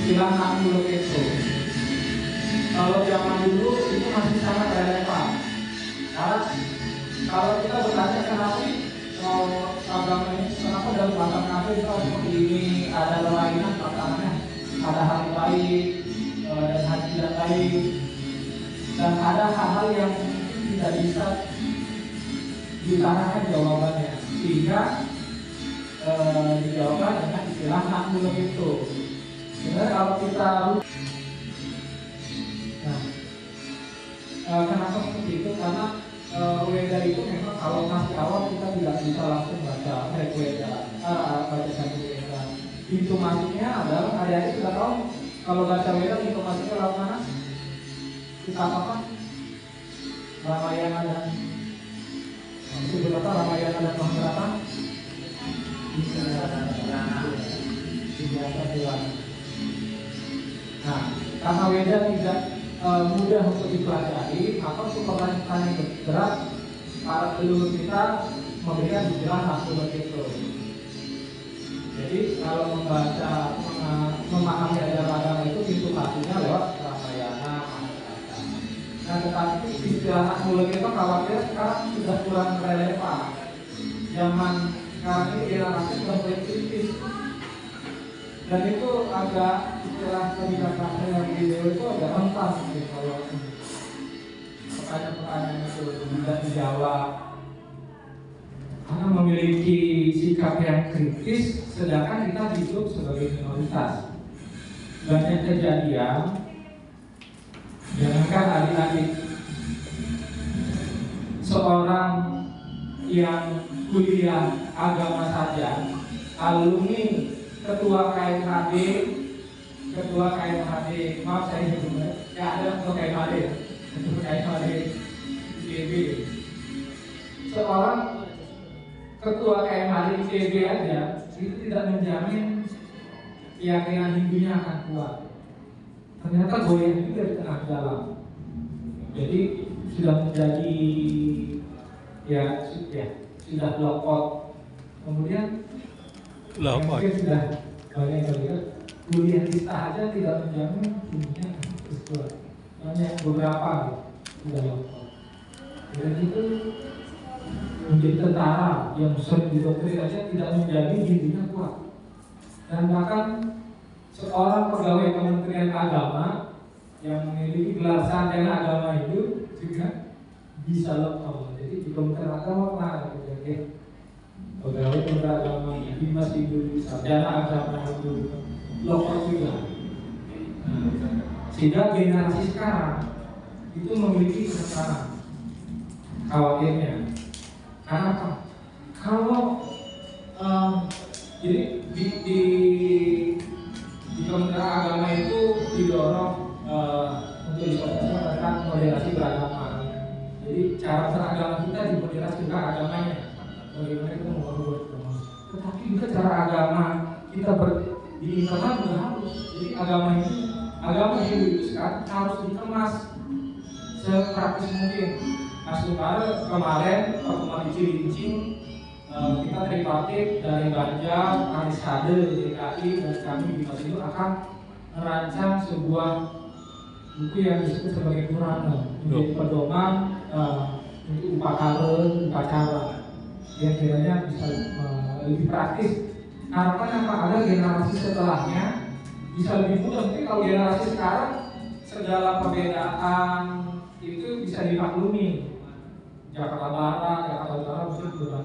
istilah nakul itu. Kalau zaman dulu itu masih sangat relevan. Karena kalau kita bertanya kenapa agama ini, kenapa dalam bahasa kafir seperti ini, ada kelainan pertanyaannya, ada hal baik dan hal tidak baik, dan ada hal-hal yang tidak bisa ditarakan jawabannya, sehingga dijawabkan dengan istilah nakul itu. Sebenarnya kalau kita kenapa seperti itu? Karena Weda itu memang kalau masih awal kita tidak bisa langsung baca Weda, baca satu Weda. Pintu masuknya adalah adik-adik sudah tahu kalau baca Weda pintu masuknya lewat mana? Kita apa? Ramayana dan seberapa Ramayana dan Mahabharata? Nah, karena Weda tidak mudah untuk dipelajari, maka untuk pertanyaan yang berat para leluhur kita memberikan istilah nakul itu. Jadi kalau membaca, memahami ajaran agama itu pintu masuknya lewat Ramayana, Mahabharata. Nah, tetapi istilah nakul itu khawatir sekarang sudah kurang relevan. Zaman sekarang ini generasi sudah mulai kritis. Dan itu agak istilah kebijakan yang video itu agak rentan gitu, kalau pertanyaan-pertanyaan itu tidak dijawab karena memiliki sikap yang kritis, sedangkan kita hidup sebagai minoritas. Banyak kejadian, jangankan adik-adik, seorang yang kuliah agama saja, alumni ketua KMHD, maaf saya sebutnya, ya ada ketua KMHD ITB. Seorang ketua KMHD ITB aja itu tidak menjamin keyakinan Hindunya akan kuat. Ternyata goyang juga di tengah jalan. Jadi sudah menjadi sudah lockout. Kemudian mungkin sudah banyak yang lihat kuliah kita aja tidak menjamin punya sesuatu. Banyak beberapa sudah lockout. Dan itu menjadi tentara yang sering didoktrin aja tidak menjamin dirinya kuat. Dan bahkan seorang pegawai Kementerian Agama yang memiliki gelar sarjana agama itu juga bisa lockout. Jadi di Kementerian Agama pernah terjadi pegawai Kementerian Agama Dimas itu sarjana agama itu lockout juga. Sehingga generasi sekarang itu memiliki keresahan, khawatirnya. Karena apa? Kalau jadi di Kementerian Agama itu didorong untuk disosialisasikan moderasi beragama. Jadi cara beragama kita dimoderasi juga agamanya. Bagaimana kita membuat agama. Tetapi juga cara agama kita di internal juga harus. Jadi agama Hindu itu sekarang harus dikemas sepraktis mungkin. Asal kemarin pertemuan di Cilincing kita tripartit dari Banjar, Anies Sade, DKI dan kami di Masindo akan merancang sebuah buku yang disebut sebagai Purana, menjadi pedoman untuk upacara yang kiranya bisa lebih praktis. Harapan apa? Ada generasi setelahnya bisa lebih mudah. Mungkin kalau generasi sekarang segala perbedaan itu bisa dimaklumi. Jakarta Barat, Jakarta Utara mungkin berbeda.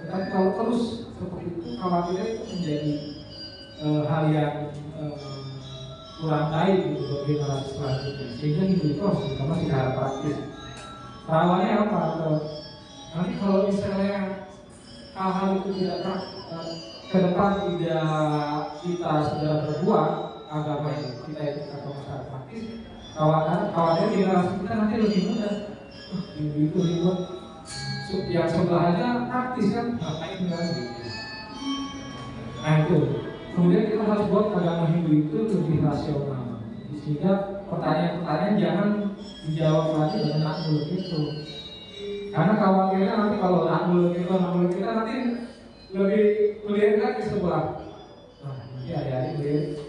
Tapi kalau terus seperti itu, khawatirnya itu menjadi hal yang kurang baik gitu bagi generasi selanjutnya. Sehingga itu harus dikemas secara praktis. Rawannya apa? Nanti kalau misalnya hal-hal itu tidak ke depan tidak kita segera berbuat agama kita itu atau masyarakat praktis, khawatir generasi kita nanti lebih mudah. Itu ribut yang sebelahnya praktis kan, ngapain lagi? Nah itu. Kemudian kita harus buat agama Hindu itu lebih rasional. Sehingga pertanyaan-pertanyaan jangan dijawab lagi dengan nakul itu. Karena khawatirnya nanti kalau nakul kita nanti lebih melihat lagi sebelah. Nah, ya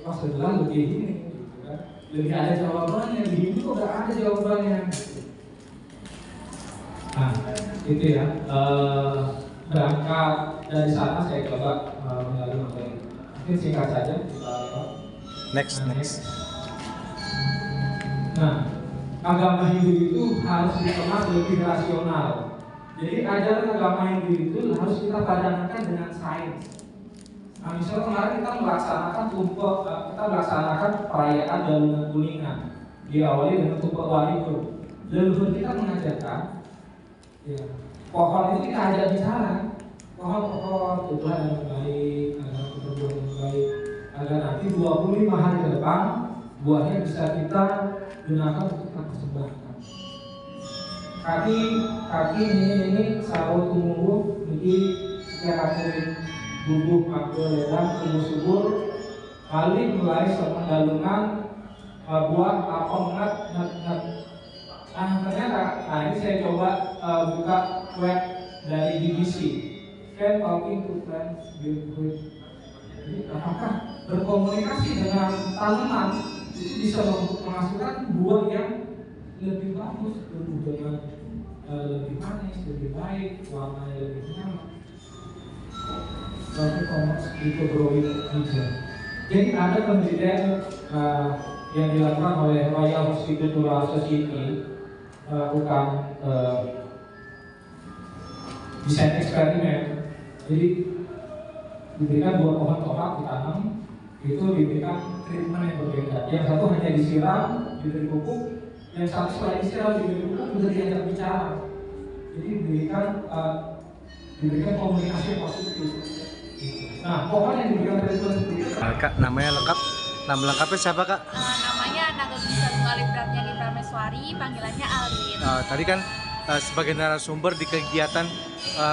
pas sebelah lebih ini, gitu kan. Lebih ada jawabannya, di Hindu kok nggak ada jawabannya. Nah, itu ya. Berangkat dari sana saya coba melalui materi. Mungkin singkat saja kita lewat. Next. Nah, agama Hindu itu harus dikemas lebih rasional. Jadi ajaran agama Hindu itu harus kita padankan dengan sains. Nah, misalnya kemarin kita melaksanakan perayaan Galungan Kuningan, diawali dengan tumpeng waligur. Leluhur kita mengajarkan, ya, pohon itu kita ajak bicara, pohon tumbuhan yang baik, agar berbuah yang baik, agar nanti 25 hari ke depan buahnya bisa kita gunakan untuk kita persembahkan. Kaki ini sawo tumbuh, ini kita kasih bubuk makro ledang tumbuh subur, kali mulai sama galungan buah apel ngat. Nah ternyata, ini saya coba buka web dari BBC, Friend Talking to Friends Build. Jadi apakah berkomunikasi dengan tanaman itu bisa menghasilkan buah yang lebih bagus, dengan lebih manis, lebih baik, warnanya lebih nyaman. Tapi komersi itu growing hijau. Jadi ada penelitian yang dilakukan oleh Royal Horticultural Society, melakukan desain eksperimen. Jadi diberikan 2 pohon tomat ditanam, itu diberikan treatment yang berbeda. Yang satu hanya disiram, diberi pupuk, yang satu setelah disiram diberi pupuk, sudah diajak bicara. Jadi diberikan komunikasi positif. Nah, pohon yang diberikan treatment seperti itu. Kak, nama lengkapnya siapa Kak? Namanya Nagabisa Bungalip Pratnyani Prameswari, panggilannya Alin. Tadi kan sebagai narasumber di kegiatan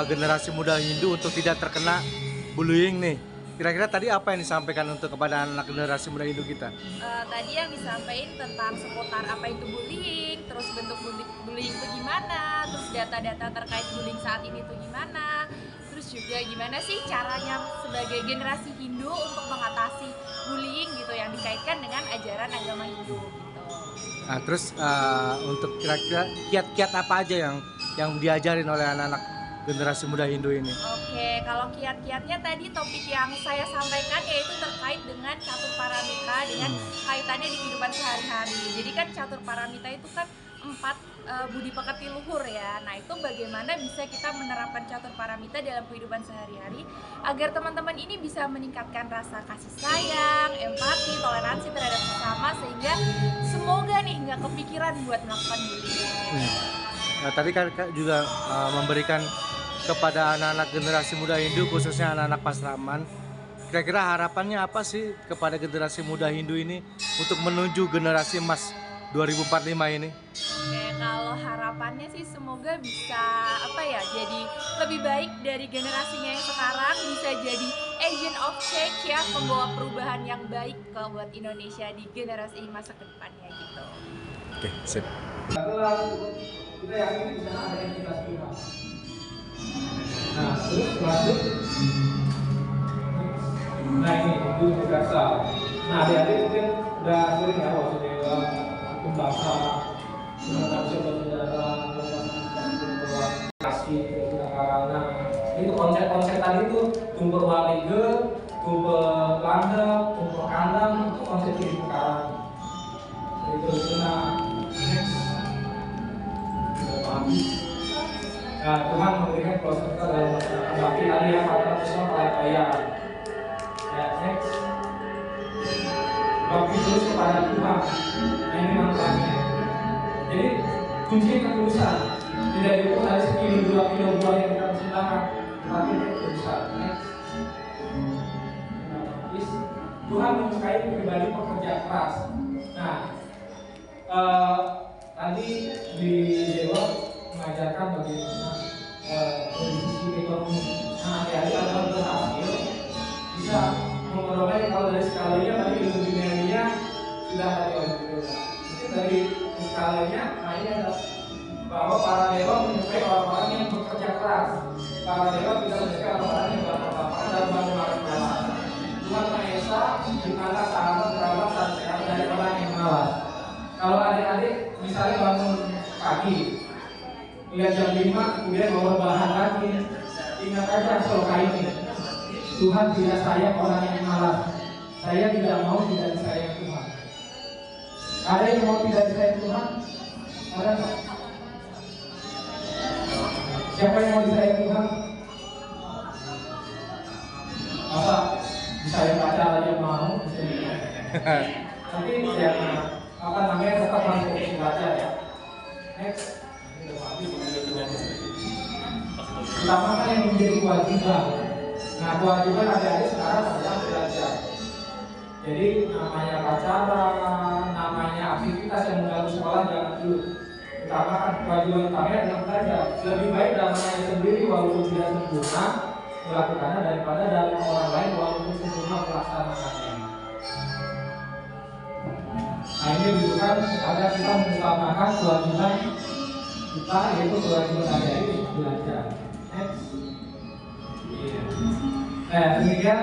generasi muda Hindu untuk tidak terkena bullying nih. Kira-kira tadi apa yang disampaikan untuk kepada anak generasi muda Hindu kita? Tadi yang disampaikan tentang seputar apa itu bullying, terus bentuk bullying itu gimana, terus data-data terkait bullying saat ini itu gimana, terus juga gimana sih caranya sebagai generasi Hindu untuk mengatasi bullying gitu yang dikaitkan dengan ajaran agama Hindu gitu. Nah, terus untuk kira-kira kiat-kiat apa aja yang diajarin oleh anak-anak generasi muda Hindu ini? Oke, kalau kiat-kiatnya tadi topik yang saya sampaikan yaitu terkait dengan catur paramita dengan kaitannya di kehidupan sehari-hari. Jadi kan catur paramita itu kan 4 budi pekerti luhur ya. Nah, itu bagaimana bisa kita menerapkan catur paramita dalam kehidupan sehari-hari agar teman-teman ini bisa meningkatkan rasa kasih sayang, empati, toleransi terhadap sesama sehingga semoga nih nggak kepikiran buat melakukan bullying. Nah, tadi kan juga memberikan kepada anak-anak generasi muda Hindu, khususnya anak-anak Pasraman, kira-kira harapannya apa sih kepada generasi muda Hindu ini untuk menuju generasi emas 2045 ini? Oke, kalau harapannya sih semoga bisa jadi lebih baik dari generasinya yang sekarang, bisa jadi agent of change ya, pembawa perubahan yang baik buat Indonesia di generasi masa kedepannya gitu. Oke, sip. Kita yakin di sana ada entitas Tuhan. Nah, terus lanjut. Nah, ini itu universal. Nah, adik-adik mungkin udah sering ya Wasudewa, Akum Bangsa, Sunatan Saudara, kasih kita karena itu konsep-konsep tadi itu tumpeng walige, tumpeng landep, tumpeng kandang itu konsep terumbu karang. Itu next. Nah, Tuhan memberikan proses kita dalam masyarakat bakti tadi yang kata semua pelayan. Ya, next. Bakti terus kepada Tuhan. Nah, ini manfaatnya. Jadi kunci ketulusan tidak diukur dari sekilo 2 kilo buah yang kita persembahkan, tetapi ketulusan. Next. Tuhan menyukai pribadi pekerja keras. Nah, tadi di Dewa mengajarkan bagaimana dari sisi ekonomi. Nah, adik-adik adalah berhasil bisa memperoleh kalau dari skalanya tadi ilmu duniawinya sudah ada oleh Dewa. Mungkin dari skalanya, nah ini ada bahwa para dewa menyukai orang-orang yang bekerja keras. Para dewa tidak menyukai orang-orang yang berlaku lapangan dan bangun-bangun. Tuhan Maha Esa di mana sahabat berawal sehat dari orang yang malas. Kalau adik-adik misalnya bangun pagi, lihat jam 5, kemudian bawa bahan lagi, ingat aja sloka ini. Tuhan tidak sayang orang yang malas. Saya tidak mau tidak disayang Tuhan. Ada yang mau tidak disayang Tuhan? Ada nggak? Siapa yang mau disayang Tuhan? Masa disayang pacar aja mau? Tapi ya apa namanya tetap masuk belajar ya. Next. Pertama kan yang menjadi kewajiban. Nah kewajiban adik-adik sekarang adalah belajar. Jadi namanya pacaran, namanya aktivitas yang mengganggu sekolah jangan dulu. Pertama kan kewajiban utamanya adalah belajar. Lebih baik dalam diri sendiri walaupun tidak sempurna melakukannya daripada dalam orang lain walaupun sempurna melaksanakannya. Nah ini bukan agar kita mengutamakan kewajiban kita yaitu kewajiban adik-adik belajar. Next. Nah demikian